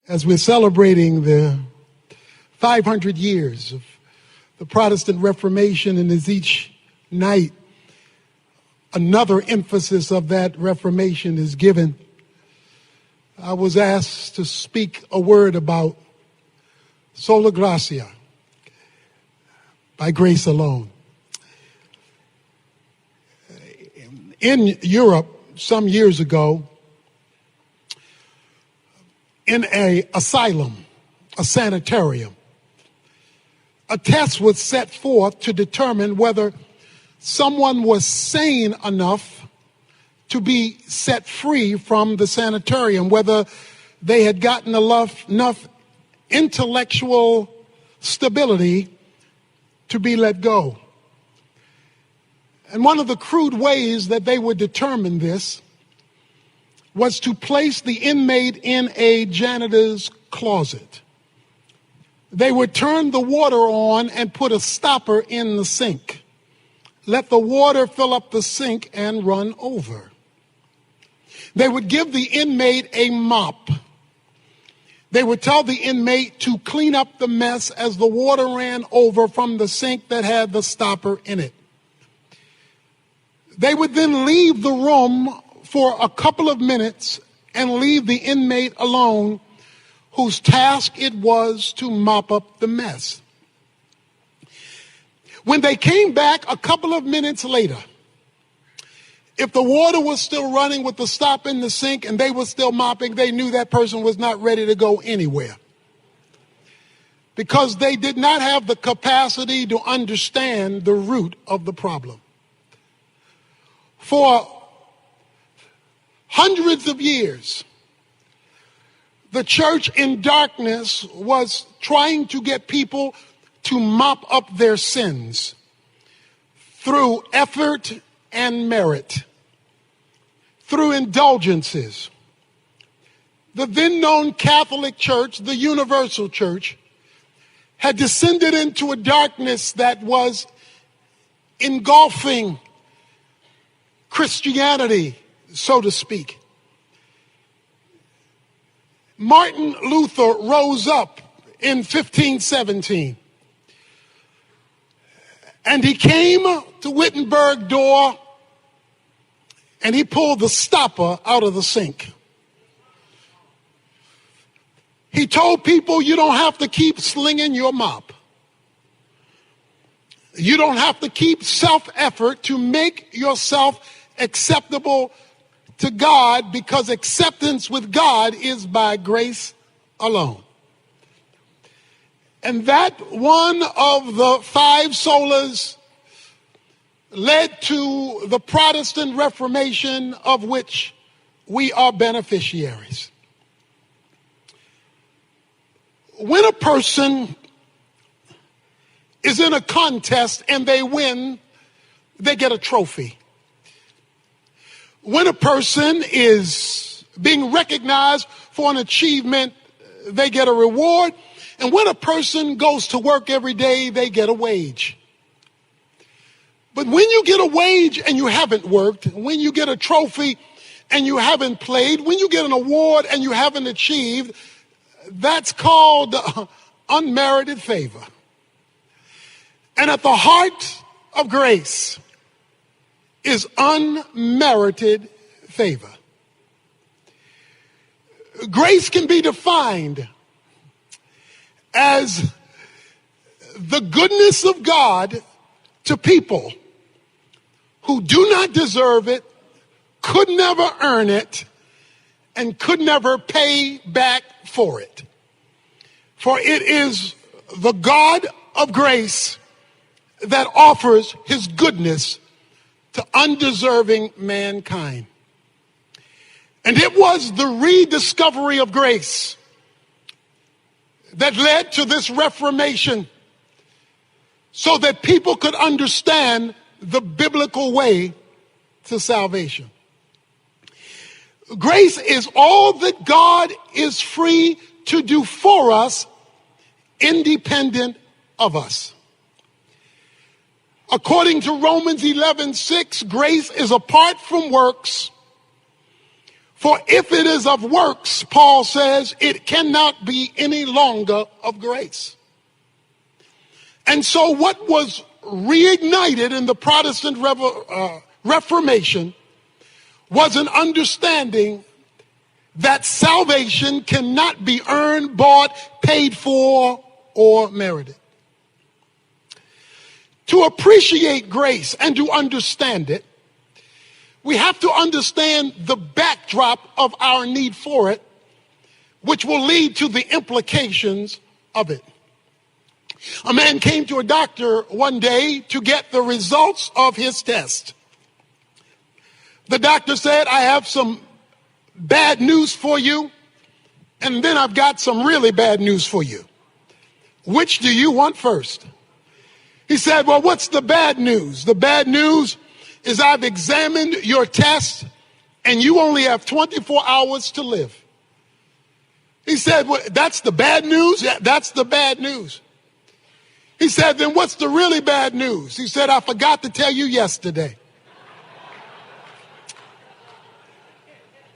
as we're celebrating the 500 years of the Protestant Reformation, and as each night another emphasis of that Reformation is given, I was asked to speak a word about sola gratia, by grace alone. In Europe, some years ago, in an asylum, a sanitarium, a test was set forth to determine whether someone was sane enough to be set free from the sanitarium, whether they had gotten enough intellectual stability to be let go. And one of the crude ways that they would determine this was to place the inmate in a janitor's closet. They would turn the water on and put a stopper in the sink. Let the water fill up the sink and run over. They would give the inmate a mop. They would tell the inmate to clean up the mess as the water ran over from the sink that had the stopper in it. They would then leave the room for a couple of minutes and leave the inmate alone, whose task it was to mop up the mess. When they came back a couple of minutes later, if the water was still running with the stop in the sink and they were still mopping, they knew that person was not ready to go anywhere, because they did not have the capacity to understand the root of the problem. For hundreds of years, the church in darkness was trying to get people to mop up their sins through effort and merit, through indulgences. The then known Catholic Church, the Universal Church, had descended into a darkness that was engulfing Christianity, so to speak. Martin Luther rose up in 1517, and he came to Wittenberg door and he pulled the stopper out of the sink. He told people, you don't have to keep slinging your mop. You don't have to keep self-effort to make yourself acceptable to God, because acceptance with God is by grace alone. And that one of the five solas led to the Protestant Reformation, of which we are beneficiaries. When a person is in a contest and they win, they get a trophy. When a person is being recognized for an achievement, they get a reward. And when a person goes to work every day, they get a wage. But when you get a wage and you haven't worked, when you get a trophy and you haven't played, when you get an award and you haven't achieved, that's called unmerited favor. And at the heart of grace is unmerited favor. Grace can be defined as the goodness of God to people who do not deserve it, could never earn it, and could never pay back for it. For it is the God of grace that offers his goodness to undeserving mankind. And it was the rediscovery of grace that led to this Reformation, so that people could understand the biblical way to salvation. Grace is all that God is free to do for us, independent of us. According to Romans 11:6, grace is apart from works, For if it is of works, Paul says, it cannot be any longer of grace. And so what was reignited in the Protestant Reformation was an understanding that salvation cannot be earned, bought, paid for, or merited. To appreciate grace and to understand it, we have to understand the backdrop of our need for it, which will lead to the implications of it. A man came to a doctor one day to get the results of his test. The doctor said, I have some bad news for you, and then I've got some really bad news for you. Which do you want first? He said, well, what's the bad news? The bad news is I've examined your test, and you only have 24 hours to live. He said, well, that's the bad news? Yeah, that's the bad news. He said, then what's the really bad news? He said, I forgot to tell you yesterday.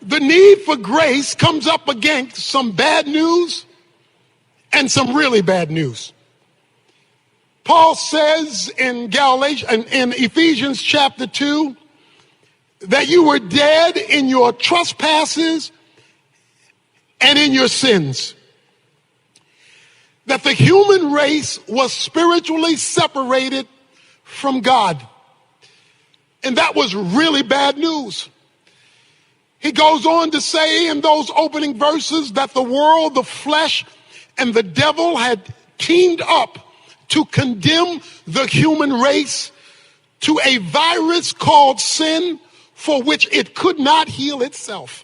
The need for grace comes up against some bad news and some really bad news. Paul says in Ephesians chapter 2 that you were dead in your trespasses and in your sins. That the human race was spiritually separated from God. And that was really bad news. He goes on to say in those opening verses that the world, the flesh, and the devil had teamed up to condemn the human race to a virus called sin for which it could not heal itself.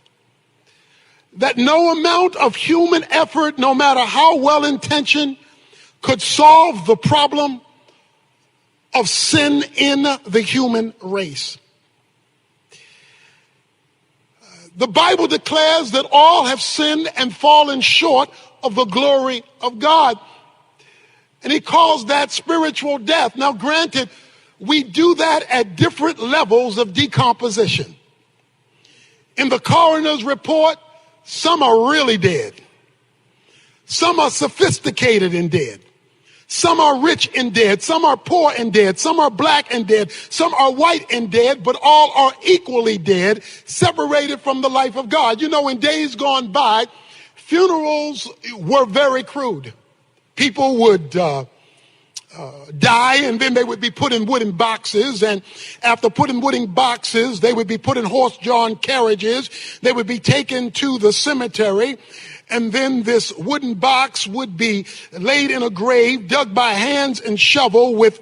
That no amount of human effort, no matter how well-intentioned, could solve the problem of sin in the human race. The Bible declares that all have sinned and fallen short of the glory of God. And he calls that spiritual death. Now, granted, we do that at different levels of decomposition. In the coroner's report, some are really dead. Some are sophisticated and dead. Some are rich and dead. Some are poor and dead. Some are black and dead. Some are white and dead, but all are equally dead, separated from the life of God. You know, in days gone by, funerals were very crude. People would die, and then they would be put in wooden boxes. And after put in wooden boxes, they would be put in horse-drawn carriages. They would be taken to the cemetery. And then this wooden box would be laid in a grave, dug by hands and shovel with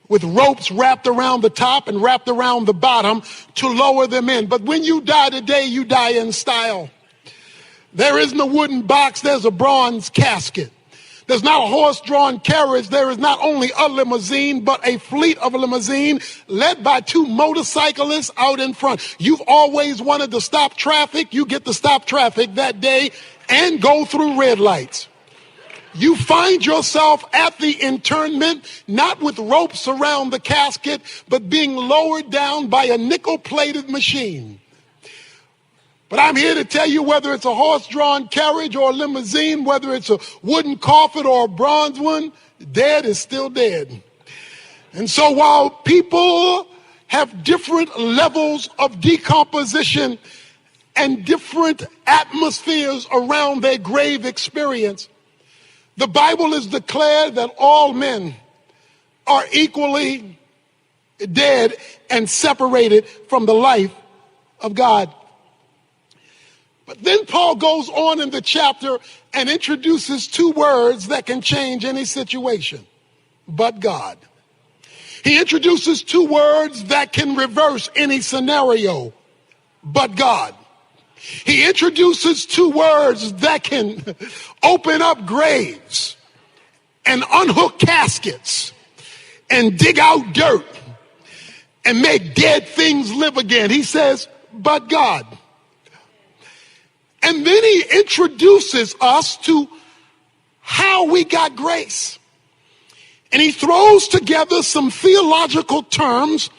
ropes wrapped around the top and wrapped around the bottom to lower them in. But when you die today, you die in style. There isn't a wooden box, there's a bronze casket. There's not a horse-drawn carriage. There is not only a limousine, but a fleet of a limousine led by two motorcyclists out in front. You've always wanted to stop traffic. You get to stop traffic that day and go through red lights. You find yourself at the internment, not with ropes around the casket, but being lowered down by a nickel-plated machine. But I'm here to tell you, whether it's a horse-drawn carriage or a limousine, whether it's a wooden coffin or a bronze one, dead is still dead. And so while people have different levels of decomposition and different atmospheres around their grave experience, the Bible has declared that all men are equally dead and separated from the life of God. But then Paul goes on in the chapter and introduces two words that can change any situation. But God. He introduces two words that can reverse any scenario. But God. He introduces two words that can open up graves and unhook caskets and dig out dirt and make dead things live again. He says, but God. And then he introduces us to how we got grace. And he throws together some theological terms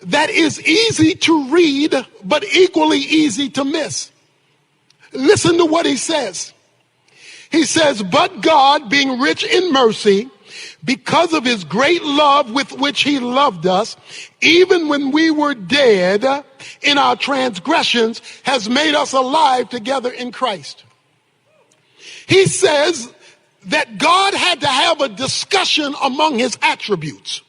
that is easy to read, but equally easy to miss. Listen to what he says. He says, but God, being rich in mercy, because of his great love with which he loved us, even when we were dead in our transgressions, has made us alive together in Christ. He says that God had to have a discussion among his attributes,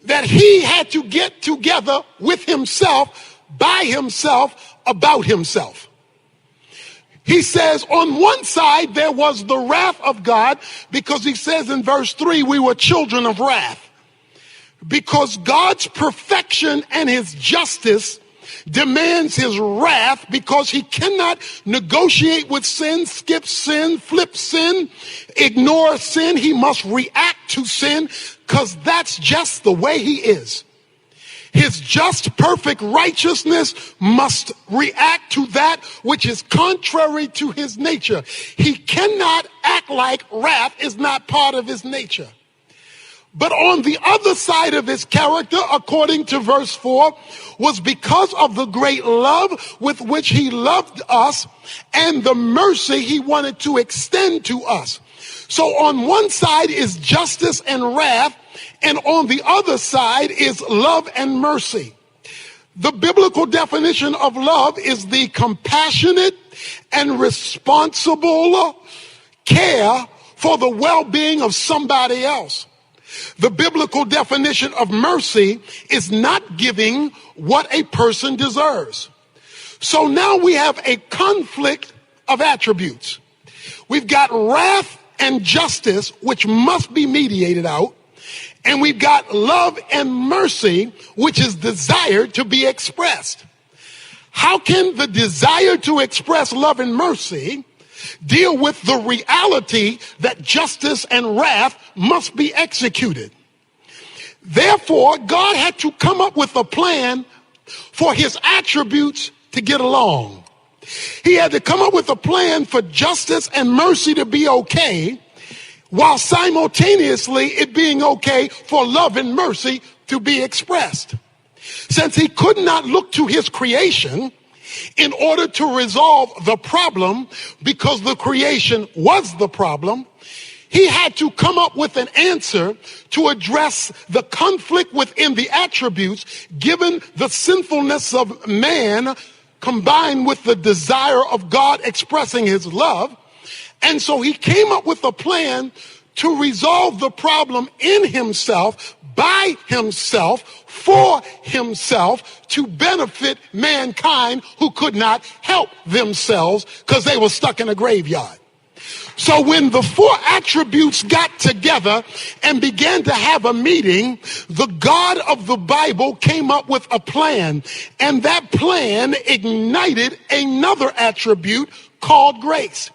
that he had to get together with himself, by himself, about himself. He says on one side there was the wrath of God, because he says in verse 3, we were children of wrath. Because God's perfection and his justice demands his wrath, because he cannot negotiate with sin, skip sin, flip sin, ignore sin. He must react to sin, because that's just the way he is. His just, perfect righteousness must react to that which is contrary to his nature. He cannot act like wrath is not part of his nature. But on the other side of his character, according to verse 4, was because of the great love with which he loved us and the mercy he wanted to extend to us. So on one side is justice and wrath, and on the other side is love and mercy. The biblical definition of love is the compassionate and responsible care for the well-being of somebody else. The biblical definition of mercy is not giving what a person deserves. So now we have a conflict of attributes. We've got wrath and justice, which must be mediated out. And we've got love and mercy, which is desired to be expressed. How can the desire to express love and mercy deal with the reality that justice and wrath must be executed? Therefore, God had to come up with a plan for his attributes to get along. He had to come up with a plan for justice and mercy to be okay, while simultaneously it being okay for love and mercy to be expressed. Since he could not look to his creation in order to resolve the problem, because the creation was the problem, he had to come up with an answer to address the conflict within the attributes, given the sinfulness of man combined with the desire of God expressing his love. And so he came up with a plan to resolve the problem in himself, by himself, for himself, to benefit mankind who could not help themselves because they were stuck in a graveyard. So when the four attributes got together and began to have a meeting, the God of the Bible came up with a plan, and that plan ignited another attribute called grace.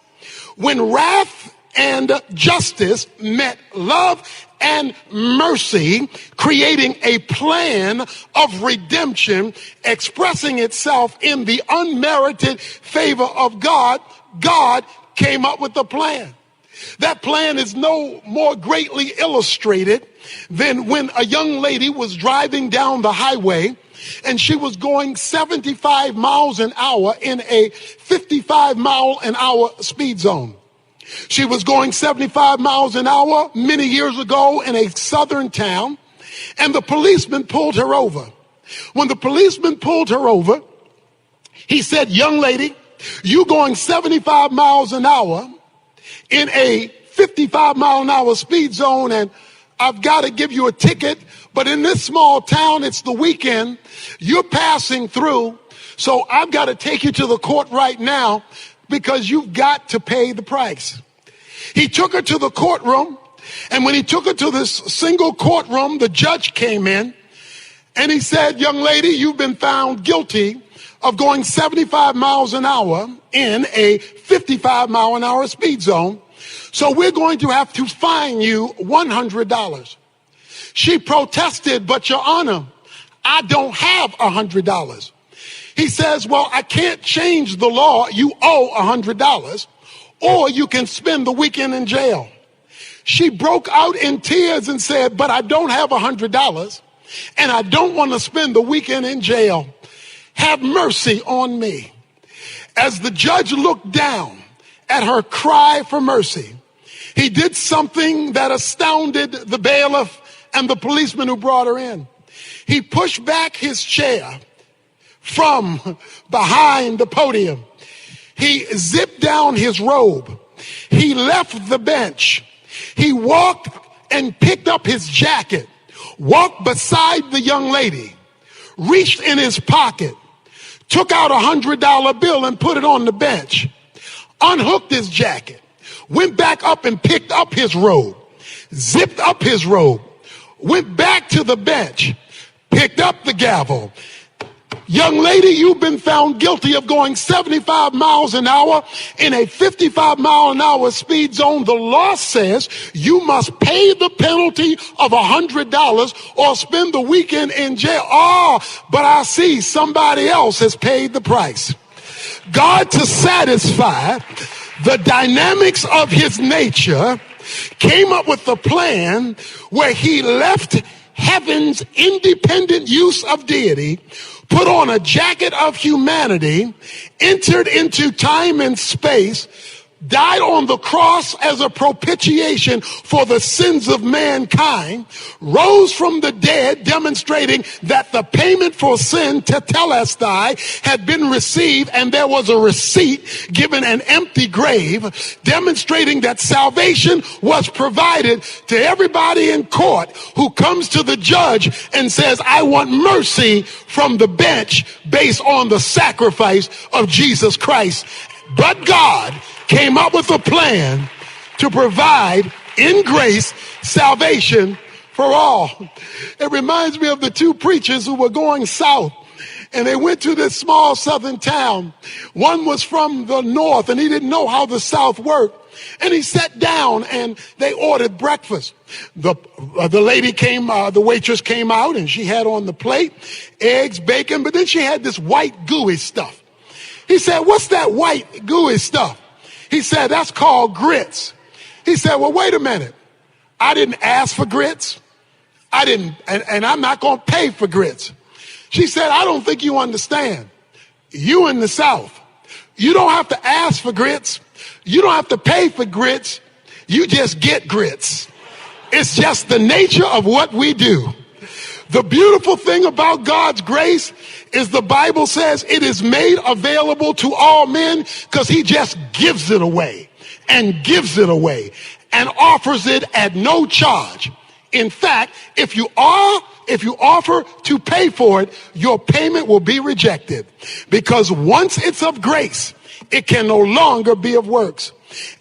When wrath and justice met love and mercy, creating a plan of redemption, expressing itself in the unmerited favor of God, God came up with a plan. That plan is no more greatly illustrated than when a young lady was driving down the highway and she was going 75 miles an hour in a 55 mile an hour speed zone. She was going 75 miles an hour many years ago in a southern town, and the policeman pulled her over. When the policeman pulled her over, he said, "Young lady, you going 75 miles an hour in a 55 mile an hour speed zone, and I've got to give you a ticket, but in this small town, it's the weekend, you're passing through, so I've got to take you to the court right now because you've got to pay the price." He took her to the courtroom, and when he took her to this single courtroom, the judge came in and he said, "Young lady, you've been found guilty of going 75 miles an hour in a 55 mile an hour speed zone. So we're going to have to fine you $100. She protested, "But Your Honor, I don't have $100. He says, "Well, I can't change the law. You owe $100, or you can spend the weekend in jail." She broke out in tears and said, "But I don't have $100, and I don't want to spend the weekend in jail. Have mercy on me." As the judge looked down at her cry for mercy, he did something that astounded the bailiff and the policeman who brought her in. He pushed back his chair from behind the podium. He zipped down his robe. He left the bench. He walked and picked up his jacket, walked beside the young lady, reached in his pocket, took out $100 bill and put it on the bench, unhooked his jacket, went back up and picked up his robe, zipped up his robe, went back to the bench, picked up the gavel. Young lady, you've been found guilty of going 75 miles an hour in a 55 mile an hour speed zone. The law says you must pay the penalty of $100 or spend the weekend in jail. Oh, but I see somebody else has paid the price. God, to satisfy the dynamics of his nature, came up with a plan where he left heaven's independent use of deity, put on a jacket of humanity, entered into time and space, died on the cross as a propitiation for the sins of mankind, rose from the dead, demonstrating that the payment for sin, tetelestai, had been received, and there was a receipt given an empty grave, demonstrating that salvation was provided to everybody in court who comes to the judge and says, I want mercy from the bench based on the sacrifice of Jesus Christ. But God came up with a plan to provide in grace salvation for all. It reminds me of the two preachers who were going south, and they went to this small southern town. One was from the north, and he didn't know how the South worked. And he sat down and they ordered breakfast. The lady came, the waitress came out, and she had on the plate eggs, bacon, but then she had this white gooey stuff. He said, what's that white gooey stuff? He said, that's called grits. He said, well, wait a minute. I didn't ask for grits. And I'm not going to pay for grits. She said, I don't think you understand. You in the South, you don't have to ask for grits. You don't have to pay for grits. You just get grits. It's just the nature of what we do. The beautiful thing about God's grace is the Bible says it is made available to all men because he just gives it away and gives it away and offers it at no charge. In fact, if you offer to pay for it, your payment will be rejected, because once it's of grace, it can no longer be of works.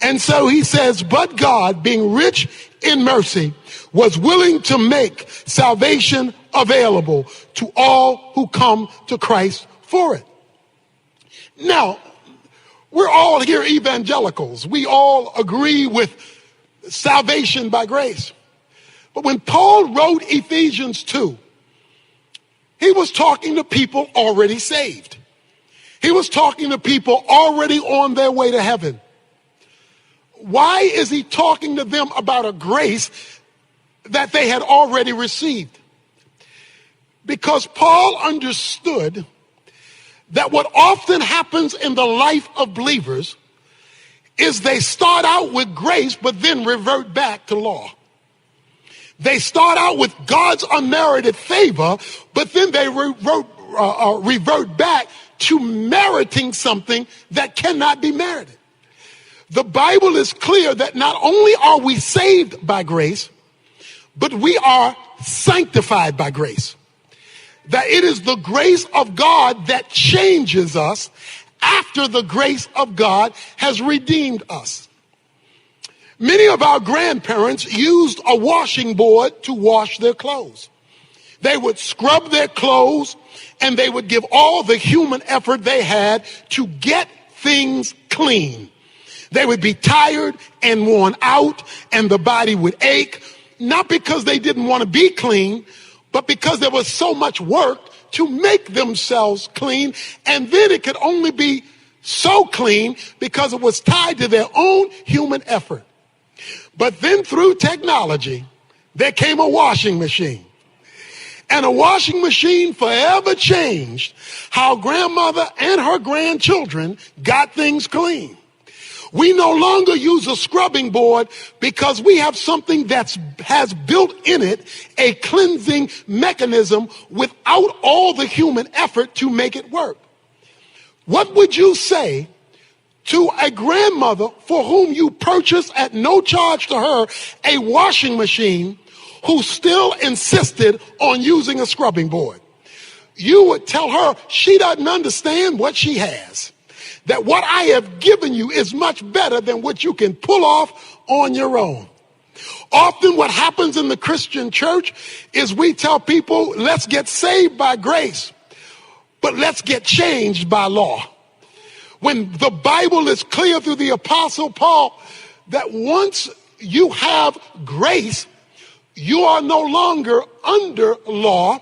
And so he says, but God, being rich in mercy, was willing to make salvation available to all who come to Christ for it. Now, we're all here evangelicals. We all agree with salvation by grace. But when Paul wrote Ephesians 2, he was talking to people already saved. He was talking to people already on their way to heaven. Why is he talking to them about a grace that they had already received? Because Paul understood that what often happens in the life of believers is they start out with grace, but then revert back to law. They start out with God's unmerited favor, but then they revert back to meriting something that cannot be merited. The Bible is clear that not only are we saved by grace, but we are sanctified by grace. That it is the grace of God that changes us after the grace of God has redeemed us. Many of our grandparents used a washing board to wash their clothes. They would scrub their clothes, and they would give all the human effort they had to get things clean. They would be tired and worn out, and the body would ache, not because they didn't want to be clean, but because there was so much work to make themselves clean, and then it could only be so clean because it was tied to their own human effort. But then through technology, there came a washing machine. And a washing machine forever changed how grandmother and her grandchildren got things clean. We no longer use a scrubbing board because we have something that has built in it a cleansing mechanism without all the human effort to make it work. What would you say to a grandmother for whom you purchased at no charge to her a washing machine who still insisted on using a scrubbing board? You would tell her she doesn't understand what she has. That what I have given you is much better than what you can pull off on your own. Often what happens in the Christian church is we tell people, let's get saved by grace, but let's get changed by law. When the Bible is clear through the Apostle Paul that once you have grace, you are no longer under law,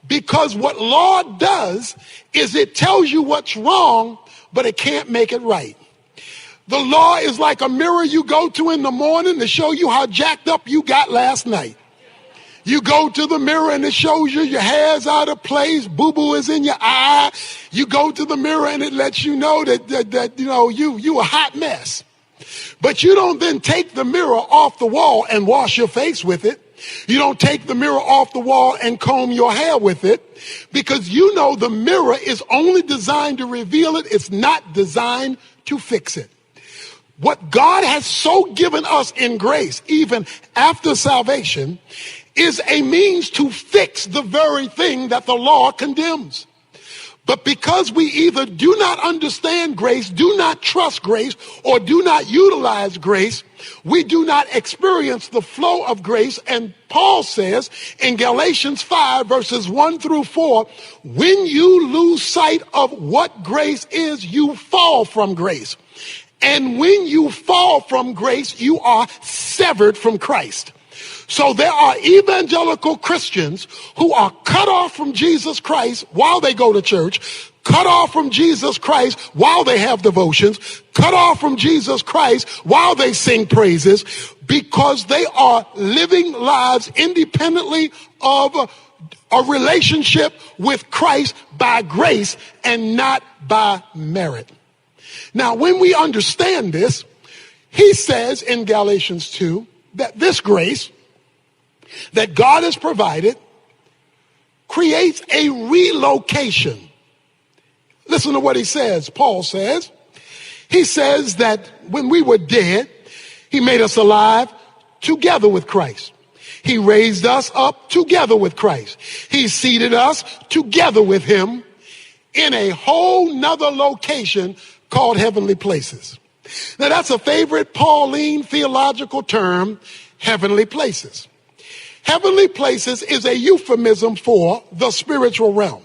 because what law does is it tells you what's wrong, but it can't make it right. The law is like a mirror you go to in the morning to show you how jacked up you got last night. You go to the mirror and it shows you your hair's out of place, boo-boo is in your eye. You go to the mirror and it lets you know that you a hot mess. But you don't then take the mirror off the wall and wash your face with it. You don't take the mirror off the wall and comb your hair with it, because you know the mirror is only designed to reveal it. It's not designed to fix it. What God has so given us in grace, even after salvation, is a means to fix the very thing that the law condemns. But because we either do not understand grace, do not trust grace, or do not utilize grace, we do not experience the flow of grace. And Paul says in Galatians 5 verses 1 through 4, when you lose sight of what grace is, you fall from grace. And when you fall from grace, you are severed from Christ. So there are evangelical Christians who are cut off from Jesus Christ while they go to church, cut off from Jesus Christ while they have devotions, cut off from Jesus Christ while they sing praises, because they are living lives independently of a relationship with Christ by grace and not by merit. Now, when we understand this, he says in Galatians 2 that this grace that God has provided creates a relocation. Listen to what he says. Paul says, he says that when we were dead, he made us alive together with Christ. He raised us up together with Christ. He seated us together with him in a whole nother location called heavenly places. Now that's a favorite Pauline theological term, heavenly places. Heavenly places is a euphemism for the spiritual realm.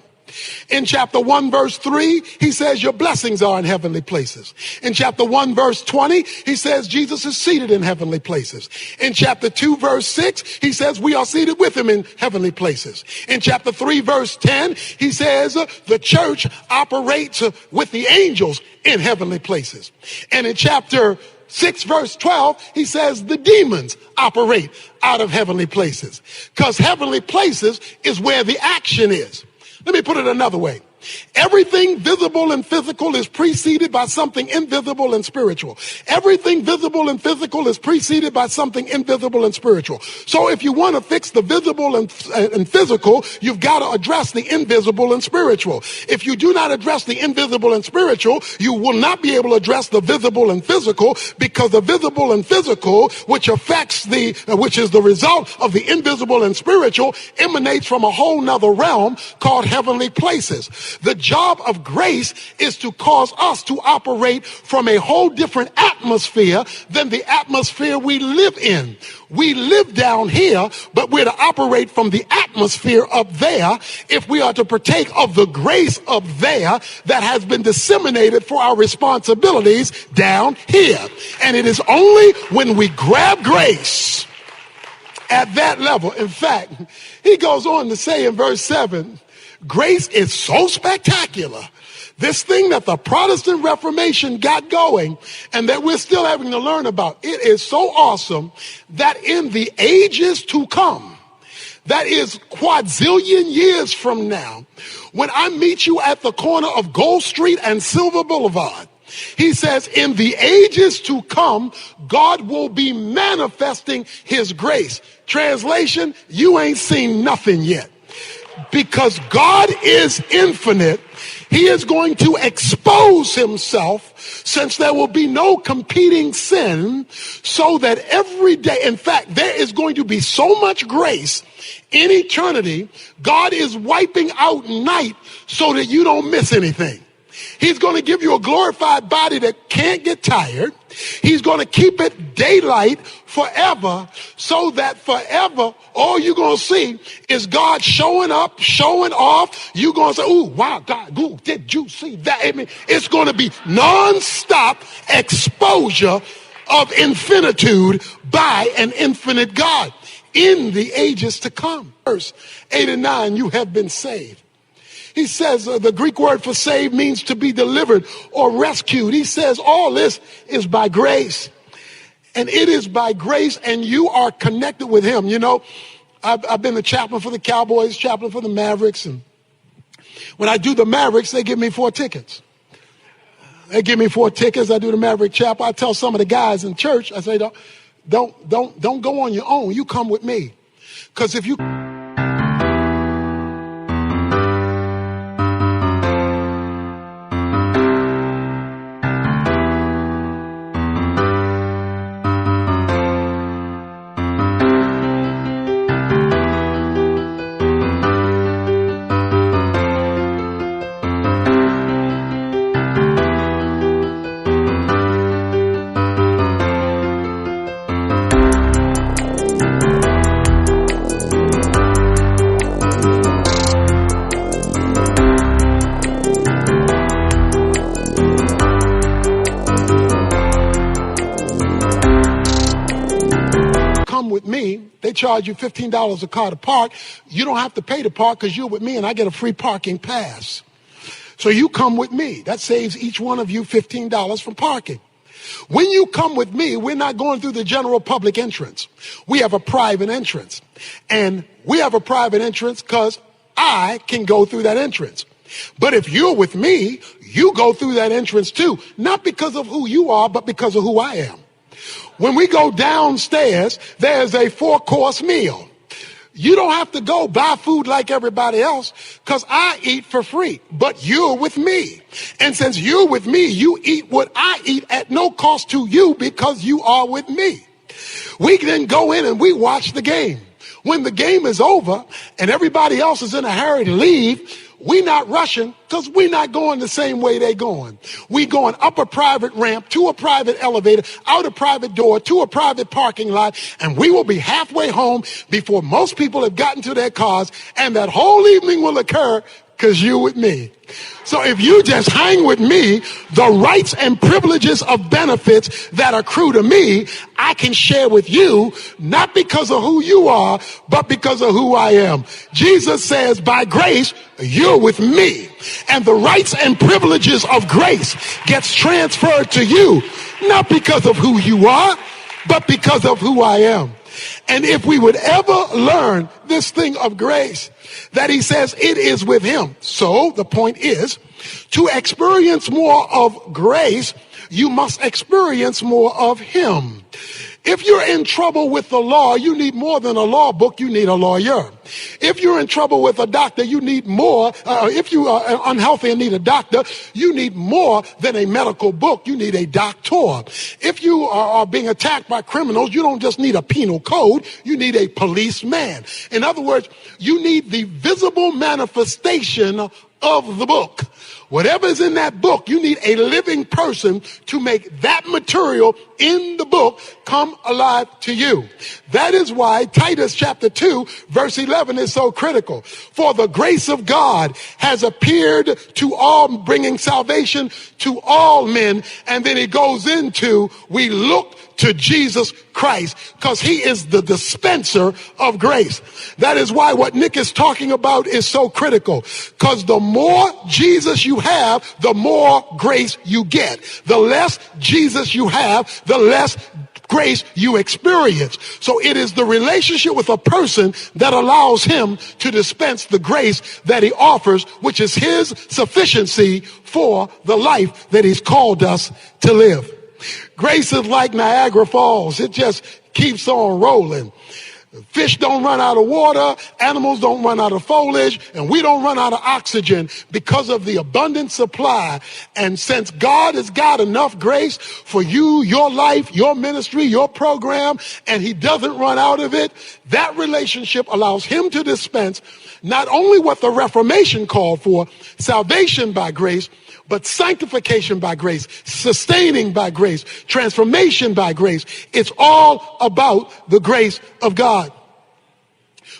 In chapter 1, verse 3, he says your blessings are in heavenly places. In chapter 1, verse 20, he says Jesus is seated in heavenly places. In chapter 2, verse 6, he says we are seated with him in heavenly places. In chapter 3, verse 10, he says the church operates with the angels in heavenly places. And in chapter 6, verse 12, he says the demons operate out of heavenly places, because heavenly places is where the action is. Let me put it another way. Everything visible and physical is preceded by something invisible and spiritual. Everything visible and physical is preceded by something invisible and spiritual. So if you want to fix the visible and physical, you've got to address the invisible and spiritual. If you do not address the invisible and spiritual, you will not be able to address the visible and physical, because the visible and physical, which is the result of the invisible and spiritual, emanates from a whole nother realm called heavenly places. The job of grace is to cause us to operate from a whole different atmosphere than the atmosphere we live in. We live down here, but we're to operate from the atmosphere up there if we are to partake of the grace up there that has been disseminated for our responsibilities down here. And it is only when we grab grace at that level. In fact, he goes on to say in verse 7, grace is so spectacular, this thing that the Protestant Reformation got going and that we're still having to learn about, it is so awesome that in the ages to come, that is quadrillion years from now, when I meet you at the corner of Gold Street and Silver Boulevard, he says, in the ages to come, God will be manifesting his grace. Translation, you ain't seen nothing yet. Because God is infinite, he is going to expose himself, since there will be no competing sin, so that every day, in fact, there is going to be so much grace in eternity, God is wiping out night so that you don't miss anything. He's going to give you a glorified body that can't get tired. He's going to keep it daylight forever, so that forever all you're going to see is God showing up, showing off. You're going to say, ooh, wow, God, ooh, did you see that? I mean, it's going to be nonstop exposure of infinitude by an infinite God in the ages to come. Verse 8 and 9, you have been saved. He says the Greek word for saved means to be delivered or rescued. He says all this is by grace. And it is by grace, and you are connected with him. You know, I've been the chaplain for the Cowboys, chaplain for the Mavericks. And when I do the Mavericks, they give me 4 tickets. They give me 4 tickets. I do the Maverick chapel. I tell some of the guys in church, I say, don't go on your own. You come with me. Because if you... with me, they charge you $15 a car to park. You don't have to pay to park because you're with me and I get a free parking pass. So you come with me. That saves each one of you $15 from parking. When you come with me, we're not going through the general public entrance. We have a private entrance. And we have a private entrance because I can go through that entrance. But if you're with me, you go through that entrance too. Not because of who you are, but because of who I am. When we go downstairs, there's a 4-course meal. You don't have to go buy food like everybody else because I eat for free, but you're with me. And since you're with me, you eat what I eat at no cost to you because you are with me. We then go in and we watch the game. When the game is over and everybody else is in a hurry to leave, we're not rushing because we're not going the same way they're going. We going up a private ramp, to a private elevator, out a private door, to a private parking lot, and we will be halfway home before most people have gotten to their cars, and that whole evening will occur because you're with me. So if you just hang with me, the rights and privileges of benefits that accrue to me, I can share with you, not because of who you are, but because of who I am. Jesus says, by grace, you're with me. And the rights and privileges of grace gets transferred to you, not because of who you are, but because of who I am. And if we would ever learn this thing of grace, that he says it is with him. So the point is, to experience more of grace, you must experience more of him. If you're in trouble with the law, you need more than a law book, you need a lawyer. If you're in trouble with a doctor, you need more. If you are unhealthy and need a doctor, you need more than a medical book, you need a doctor. If you are being attacked by criminals, you don't just need a penal code, you need a policeman. In other words, you need the visible manifestation of the book. Whatever's in that book, you need a living person to make that material in the book come alive to you. That is why Titus chapter 2 verse 11 is so critical. For the grace of God has appeared to all, bringing salvation to all men. And then he goes into, we look to Jesus Christ because he is the dispenser of grace. That is why what Nick is talking about is so critical, because the more Jesus you have, the more grace you get. The less Jesus you have, the less grace you experience. So it is the relationship with a person that allows him to dispense the grace that he offers, which is his sufficiency for the life that he's called us to live. Grace is like Niagara Falls. It just keeps on rolling. Fish don't run out of water, animals don't run out of foliage, and we don't run out of oxygen because of the abundant supply. And since God has got enough grace for you, your life, your ministry, your program, and he doesn't run out of it, that relationship allows him to dispense not only what the Reformation called for, salvation by grace, but sanctification by grace, sustaining by grace, transformation by grace. It's all about the grace of God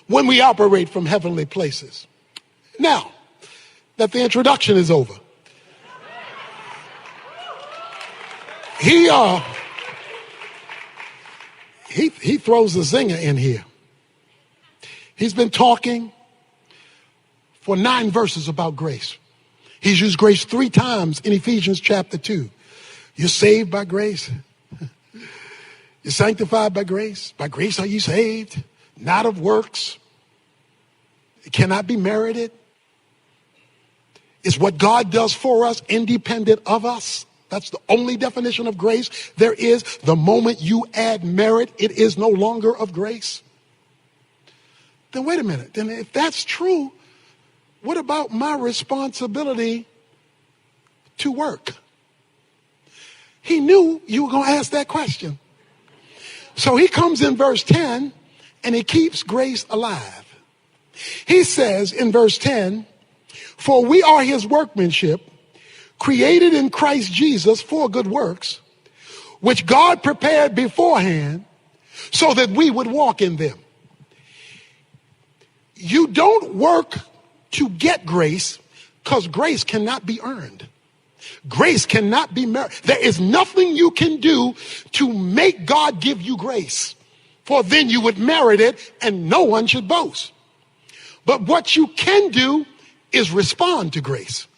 when we operate from heavenly places. Now that the introduction is over, he throws a zinger in here. He's been talking for 9 verses about grace. He's used grace 3 times in Ephesians chapter 2. You're saved by grace. You're sanctified by grace. By grace are you saved, not of works. It cannot be merited. It's what God does for us, independent of us. That's the only definition of grace there is. The moment you add merit, it is no longer of grace. Then wait a minute. Then if that's true, what about my responsibility to work? He knew you were going to ask that question. So he comes in verse 10 and he keeps grace alive. He says in verse 10, for we are his workmanship, created in Christ Jesus for good works, which God prepared beforehand so that we would walk in them. You don't work to get grace, because grace cannot be earned. Grace cannot be merited. There is nothing you can do to make God give you grace, for then you would merit it and no one should boast. But what you can do is respond to grace.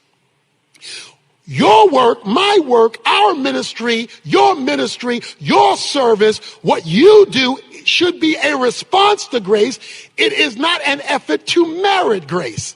Your work, my work, our ministry, your service, what you do should be a response to grace. It is not an effort to merit grace.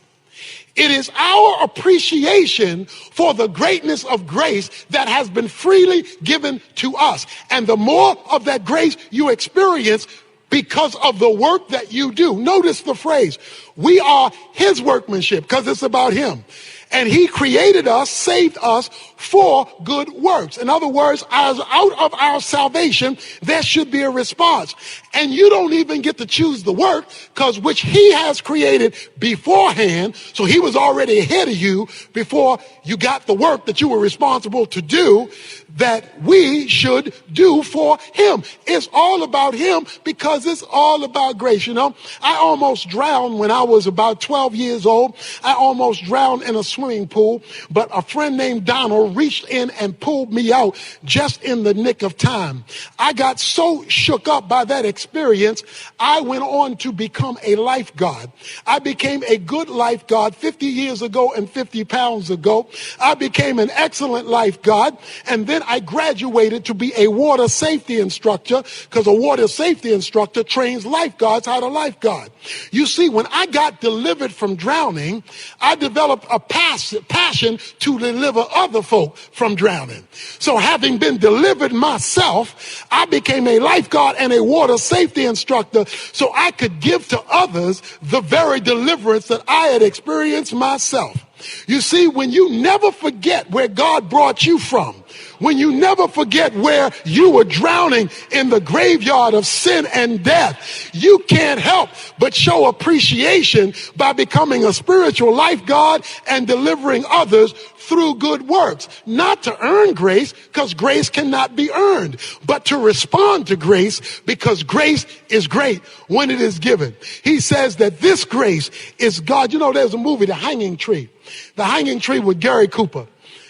It is our appreciation for the greatness of grace that has been freely given to us. And the more of that grace you experience because of the work that you do. Notice the phrase, we are his workmanship, because it's about him. And he created us, saved us for good works. In other words, as out of our salvation, there should be a response. And you don't even get to choose the work, because which he has created beforehand. So he was already ahead of you before you got the work that you were responsible to do, that we should do for him. It's all about him, because it's all about grace. You know, I almost drowned when I was about 12 years old. I almost drowned in a swimming pool, but a friend named Donald reached in and pulled me out just in the nick of time. I got so shook up by that experience, I went on to become a lifeguard. I became a good lifeguard 50 years ago and 50 pounds ago. I became an excellent lifeguard, and then I graduated to be a water safety instructor, because a water safety instructor trains lifeguards how to lifeguard. You see, when I got delivered from drowning, I developed a passion to deliver other folk from drowning. So having been delivered myself, I became a lifeguard and a water safety instructor so I could give to others the very deliverance that I had experienced myself. You see, when you never forget where God brought you from, when you never forget where you were drowning in the graveyard of sin and death, you can't help but show appreciation by becoming a spiritual lifeguard and delivering others through good works. Not to earn grace, because grace cannot be earned, but to respond to grace, because grace is great when it is given. He says that this grace is God. You know, there's a movie, The Hanging Tree. The Hanging Tree with Gary Cooper.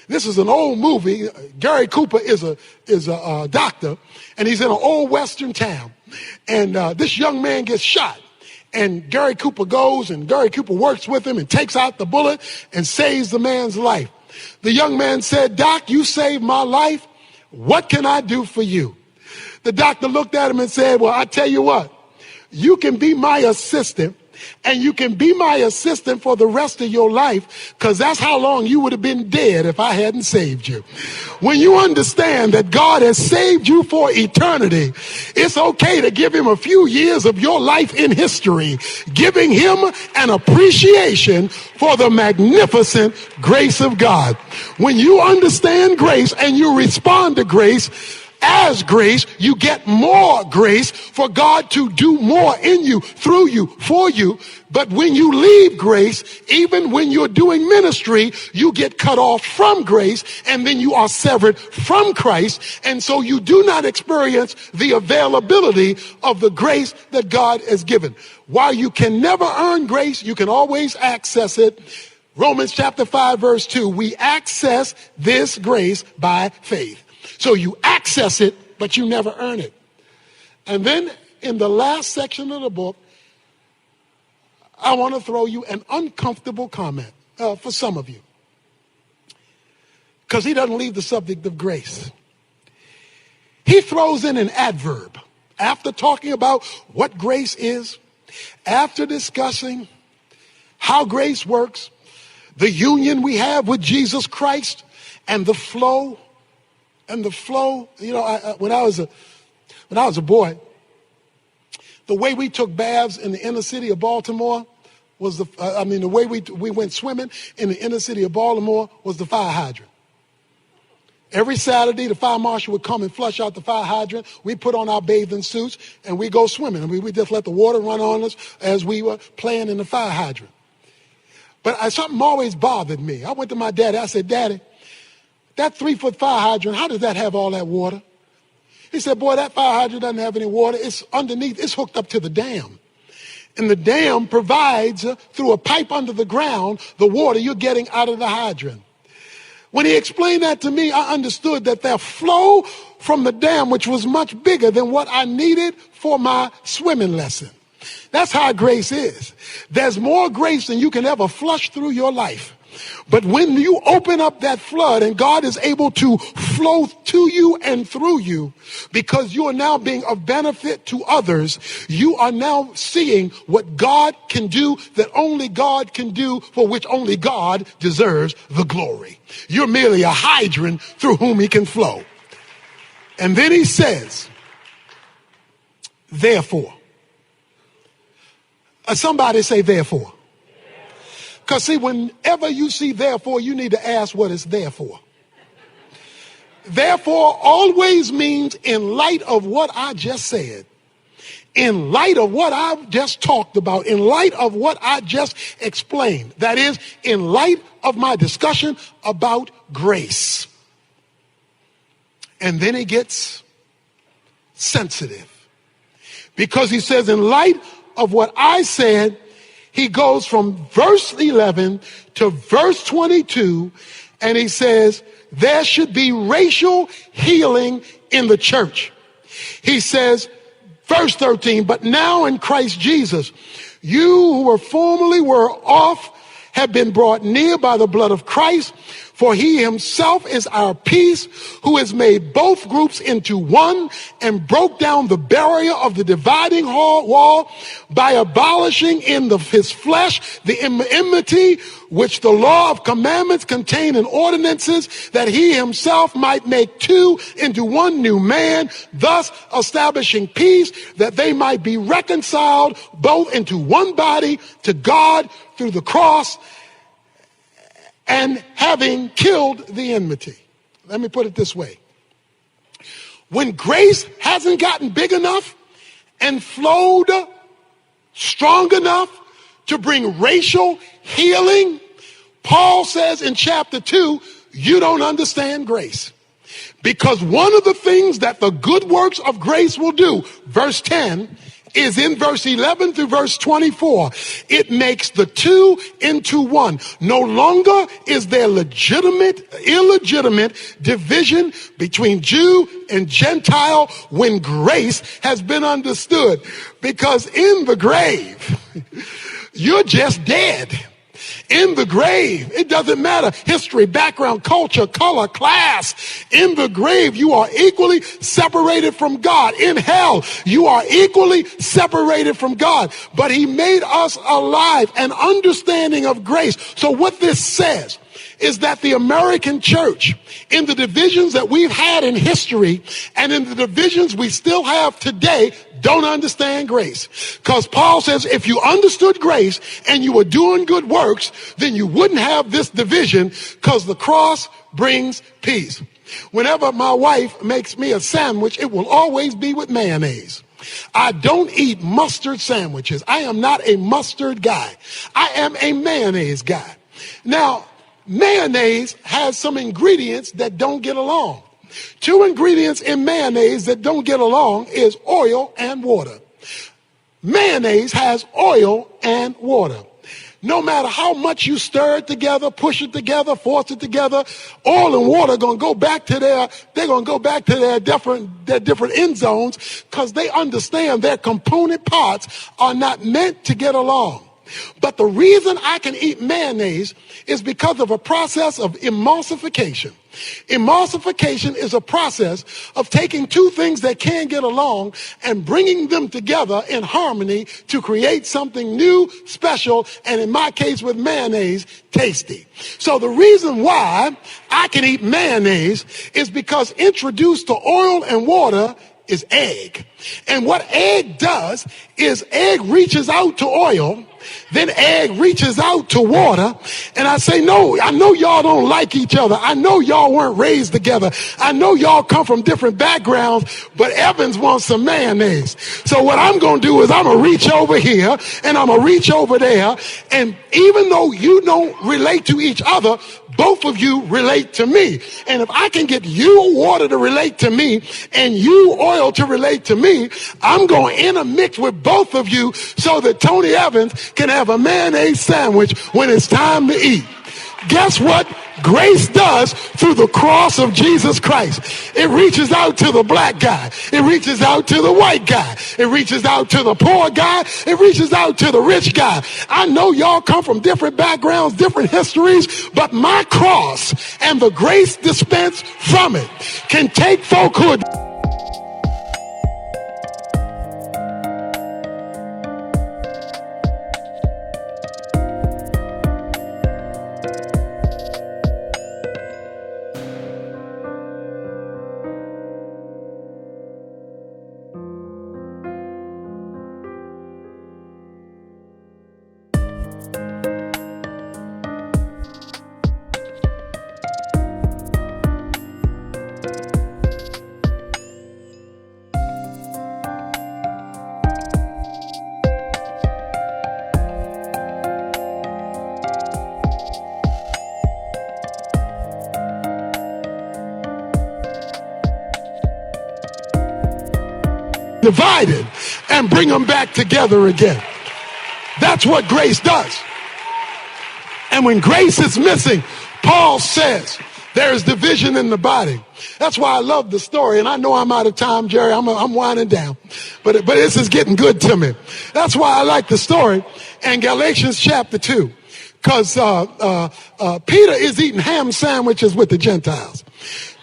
This is an old movie. Gary Cooper is a doctor, and he's in an old western town. And this young man gets shot. And Gary Cooper goes, and Gary Cooper works with him and takes out the bullet and saves the man's life. The young man said, "Doc, you saved my life. What can I do for you?" The doctor looked at him and said, well, I tell you what, you can be my assistant, and you can be my assistant for the rest of your life, because that's how long you would have been dead if I hadn't saved you. When you understand that God has saved you for eternity, it's okay to give him a few years of your life in history, giving him an appreciation for the magnificent grace of God. When you understand grace and you respond to grace, as grace, you get more grace for God to do more in you, through you, for you. But when you leave grace, even when you're doing ministry, you get cut off from grace, and then you are severed from Christ. And so you do not experience the availability of the grace that God has given. While you can never earn grace, you can always access it. Romans chapter 5, verse 2, we access this grace by faith. So you access it, but you never earn it. And then in the last section of the book, I want to throw you an uncomfortable comment for some of you, because he doesn't leave the subject of grace. He throws in an adverb after talking about what grace is, after discussing how grace works, the union we have with Jesus Christ, and the flow. You know, when I was a boy, the way we took baths in the inner city of Baltimore was the way we went swimming in the inner city of Baltimore was the fire hydrant. Every Saturday, the fire marshal would come and flush out the fire hydrant. We put on our bathing suits and we go swimming. And we just let the water run on us as we were playing in the fire hydrant. But something always bothered me. I went to my daddy. I said, Daddy, that 3-foot fire hydrant, how does that have all that water? He said, boy, that fire hydrant doesn't have any water. It's underneath. It's hooked up to the dam. And the dam provides, through a pipe under the ground, the water you're getting out of the hydrant. When he explained that to me, I understood that their flow from the dam, which was much bigger than what I needed for my swimming lesson. That's how grace is. There's more grace than you can ever flush through your life. But when you open up that flood and God is able to flow to you and through you, because you are now being of benefit to others, you are now seeing what God can do that only God can do, for which only God deserves the glory. You're merely a hydrant through whom he can flow. And then he says, therefore. Somebody say therefore. Because see, whenever you see therefore, you need to ask what it's there for. Therefore always means in light of what I just said, in light of what I've just talked about, in light of what I just explained. That is, in light of my discussion about grace. And then he gets sensitive. Because he says, in light of what I said, he goes from verse 11 to verse 22, and he says, there should be racial healing in the church. He says, verse 13, but now in Christ Jesus, you who were formerly off have been brought near by the blood of Christ, for he himself is our peace, who has made both groups into one and broke down the barrier of the dividing wall by abolishing in his flesh the enmity which the law of commandments contained in ordinances, that he himself might make two into one new man, thus establishing peace, that they might be reconciled both into one body to God through the cross, and having killed the enmity. Let me put it this way. When grace hasn't gotten big enough and flowed strong enough to bring racial healing, Paul says in chapter 2, you don't understand grace. Because one of the things that the good works of grace will do, verse 10, is in verse 11 through verse 24. It makes the two into one. No longer is there illegitimate division between Jew and Gentile when grace has been understood. Because in the grave, you're just dead. In the grave, it doesn't matter. History, background, culture, color, class. In the grave, you are equally separated from God. In hell, you are equally separated from God. But he made us alive, an understanding of grace. So what this says is that the American church, in the divisions that we've had in history and in the divisions we still have today, don't understand grace. Because Paul says if you understood grace and you were doing good works, then you wouldn't have this division, because the cross brings peace. Whenever my wife makes me a sandwich, it will always be with mayonnaise. I don't eat mustard sandwiches. I am not a mustard guy. I am a mayonnaise guy. Now, mayonnaise has some ingredients that don't get along. Two ingredients in mayonnaise that don't get along is oil and water. Mayonnaise has oil and water. No matter how much you stir it together, push it together, force it together, oil and water they're going to go back to their different end zones, because they understand their component parts are not meant to get along. But the reason I can eat mayonnaise is because of a process of emulsification. Emulsification is a process of taking two things that can't get along and bringing them together in harmony to create something new, special, and in my case with mayonnaise, tasty. So the reason why I can eat mayonnaise is because introduced to oil and water is egg. And what egg does is egg reaches out to oil, then egg reaches out to water. And I say, no, I know y'all don't like each other. I know y'all weren't raised together. I know y'all come from different backgrounds, but Evans wants some mayonnaise. So what I'm going to do is I'm going to reach over here and I'm going to reach over there. And even though you don't relate to each other, both of you relate to me. And if I can get you water to relate to me and you oil to relate to me, I'm going to intermix with both of you so that Tony Evans can have a mayonnaise sandwich when it's time to eat. Guess what grace does through the cross of Jesus Christ? It reaches out to the black guy. It reaches out to the white guy. It reaches out to the poor guy. It reaches out to the rich guy. I know y'all come from different backgrounds, different histories, but my cross and the grace dispensed from it can take folk who are divided and bring them back together again. That's what grace does. And when grace is missing, Paul says there's division in the body. That's why I love the story. And I know I'm out of time, Jerry. I'm winding down. But this is getting good to me. That's why I like the story in Galatians chapter 2. Because Peter is eating ham sandwiches with the Gentiles.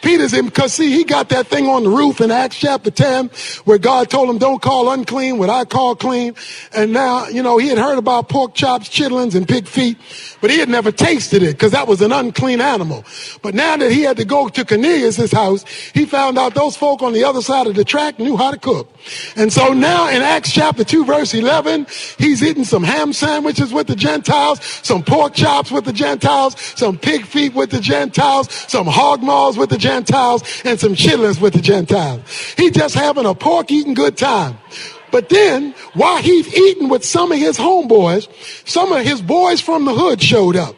Peter's in, because see, he got that thing on the roof in Acts chapter 10 where God told him, don't call unclean what I call clean. And now, he had heard about pork chops, chitlins, and pig feet, but he had never tasted it because that was an unclean animal. But now that he had to go to Cornelius' house, he found out those folk on the other side of the track knew how to cook. And so now in Acts chapter 2, verse 11, he's eating some ham sandwiches with the Gentiles, some pork chops with the Gentiles, some pig feet with the Gentiles, some hog maws with the Gentiles, and some chitlins with the Gentiles. He's just having a pork eating good time. But then, while he's eating with some of his homeboys, some of his boys from the hood showed up.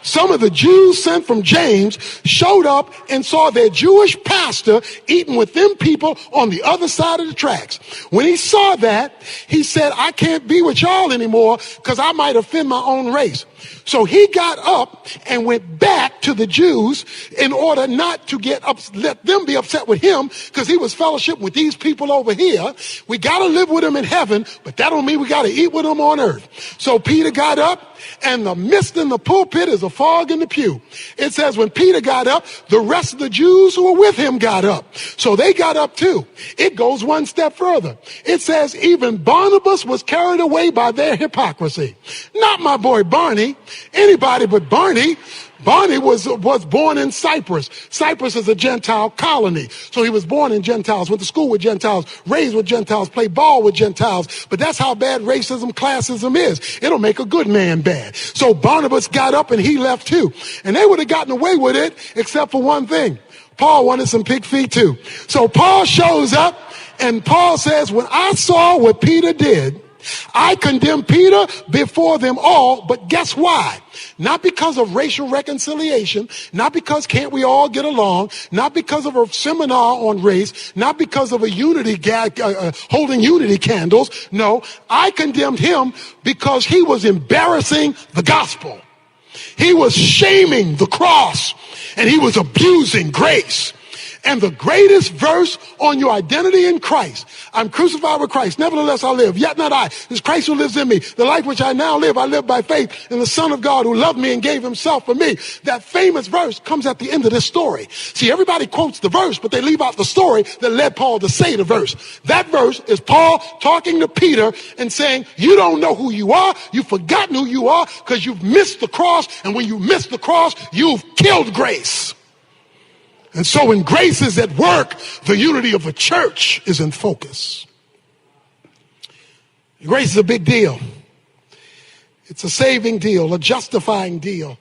Some of the Jews sent from James showed up and saw their Jewish pastor eating with them people on the other side of the tracks. When he saw that, he said, I can't be with y'all anymore because I might offend my own race. So he got up and went back to the Jews in order not to let them be upset with him, because he was fellowship with these people over here. We got to live with them in heaven, but that don't mean we got to eat with them on earth. So Peter got up, and the mist in the pulpit is a fog in the pew. It says when Peter got up, the rest of the Jews who were with him got up. So they got up too. It goes one step further. It says even Barnabas was carried away by their hypocrisy. Not my boy Barney. Anybody but Barney. Barney was born in Cyprus. Cyprus is a Gentile colony. So he was born in Gentiles, went to school with Gentiles, raised with Gentiles, played ball with Gentiles. But that's how bad racism, classism is. It'll make a good man bad. So Barnabas got up and he left too. And they would have gotten away with it except for one thing. Paul wanted some pig feet too. So Paul shows up and Paul says, when I saw what Peter did, I condemned Peter before them all, but guess why? Not because of racial reconciliation, not because can't we all get along, not because of a seminar on race, not because of a unity holding unity candles. No, I condemned him because he was embarrassing the gospel. He was shaming the cross, and he was abusing grace. And the greatest verse on your identity in Christ, I'm crucified with Christ, nevertheless I live, yet not I, it's Christ who lives in me. The life which I now live, I live by faith in the Son of God who loved me and gave himself for me. That famous verse comes at the end of this story. See, everybody quotes the verse, but they leave out the story that led Paul to say the verse. That verse is Paul talking to Peter and saying, you don't know who you are, you've forgotten who you are because you've missed the cross, and when you miss the cross, you've killed grace. And so when grace is at work, the unity of the church is in focus. Grace is a big deal. It's a saving deal, a justifying deal.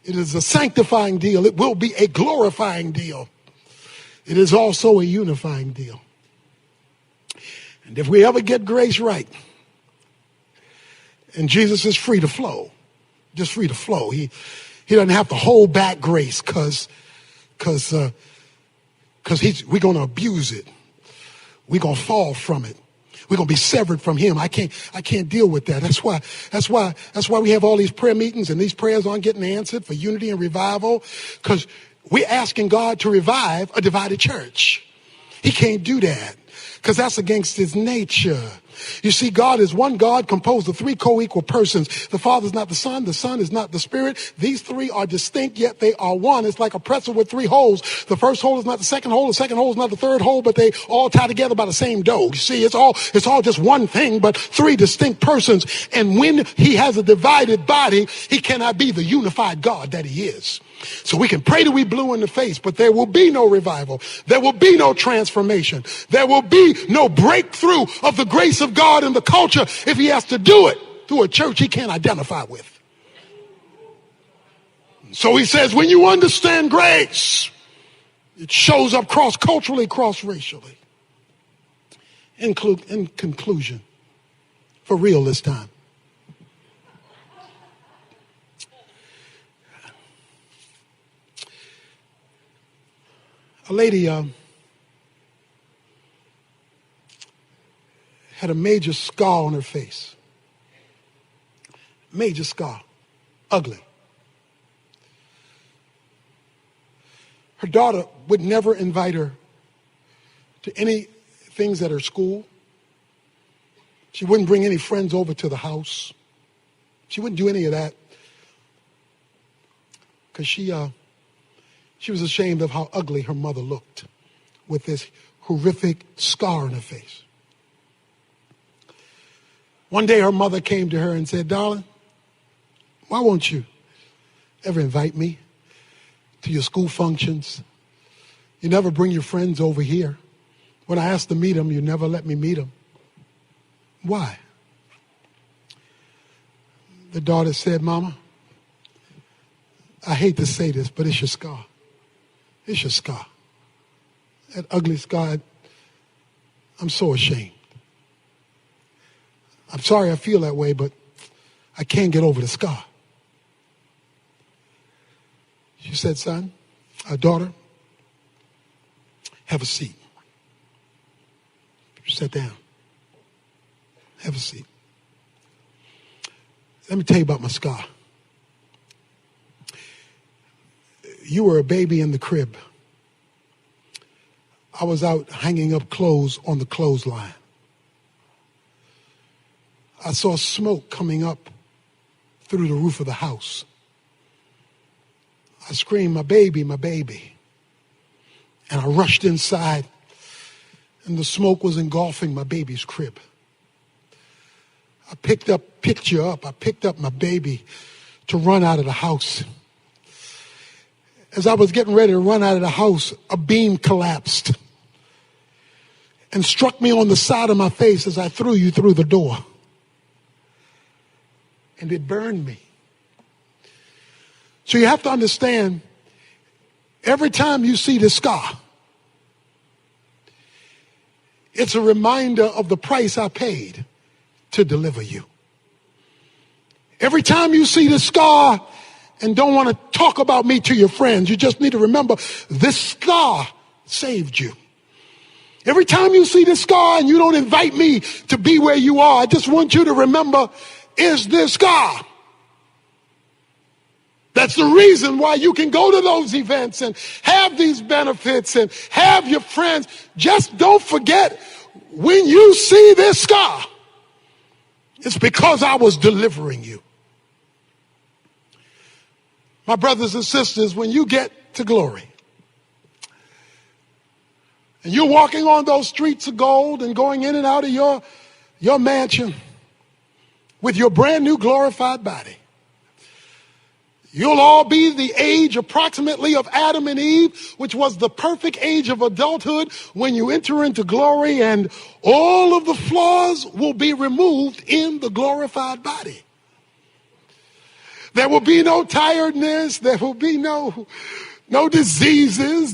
It is a sanctifying deal. It will be a glorifying deal. It is also a unifying deal. And if we ever get grace right, and Jesus is free to flow, just free to flow. He doesn't have to hold back grace because we're going to abuse it. We're going to fall from it. We're going to be severed from him. I can't deal with that. That's why we have all these prayer meetings, and these prayers aren't getting answered for unity and revival, because we're asking God to revive a divided church. He can't do that because that's against his nature. You see, God is one God composed of three co-equal persons. The Father is not the Son is not the Spirit. These three are distinct, yet they are one. It's like a pretzel with three holes. The first hole is not the second hole is not the third hole, but they all tie together by the same dough. You see, it's all just one thing, but three distinct persons. And when he has a divided body, he cannot be the unified God that he is. So we can pray till we blue in the face, but there will be no revival. There will be no transformation. There will be no breakthrough of the grace of God in the culture if he has to do it through a church he can't identify with. So he says, when you understand grace, it shows up cross-culturally, cross-racially. In conclusion, for real this time, a lady had a major scar on her face. Major scar. Ugly. Her daughter would never invite her to any things at her school. She wouldn't bring any friends over to the house. She wouldn't do any of that because she was ashamed of how ugly her mother looked with this horrific scar on her face. One day her mother came to her and said, darling, why won't you ever invite me to your school functions? You never bring your friends over here. When I ask to meet them, you never let me meet them. Why? The daughter said, Mama, I hate to say this, but it's your scar. It's your scar. That ugly scar. I'm so ashamed. I'm sorry I feel that way, but I can't get over the scar. She said, son, daughter, have a seat. Sit down. Have a seat. Let me tell you about my scar. You were a baby in the crib. I was out hanging up clothes on the clothesline. I saw smoke coming up through the roof of the house. I screamed, my baby, my baby. And I rushed inside, and the smoke was engulfing my baby's crib. I picked up my baby to run out of the house. As I was getting ready to run out of the house, a beam collapsed and struck me on the side of my face as I threw you through the door. And it burned me. So you have to understand, every time you see this scar, it's a reminder of the price I paid to deliver you. Every time you see the scar and don't want to talk about me to your friends, you just need to remember this scar saved you. Every time you see the scar and you don't invite me to be where you are, I just want you to remember, is this scar. That's the reason why you can go to those events and have these benefits and have your friends. Just don't forget, when you see this scar, it's because I was delivering you. My brothers and sisters, when you get to glory and you're walking on those streets of gold and going in and out of your mansion with your brand new glorified body, you'll all be the age approximately of Adam and Eve, which was the perfect age of adulthood when you enter into glory, and all of the flaws will be removed in the glorified body. There will be no tiredness. There will be no diseases.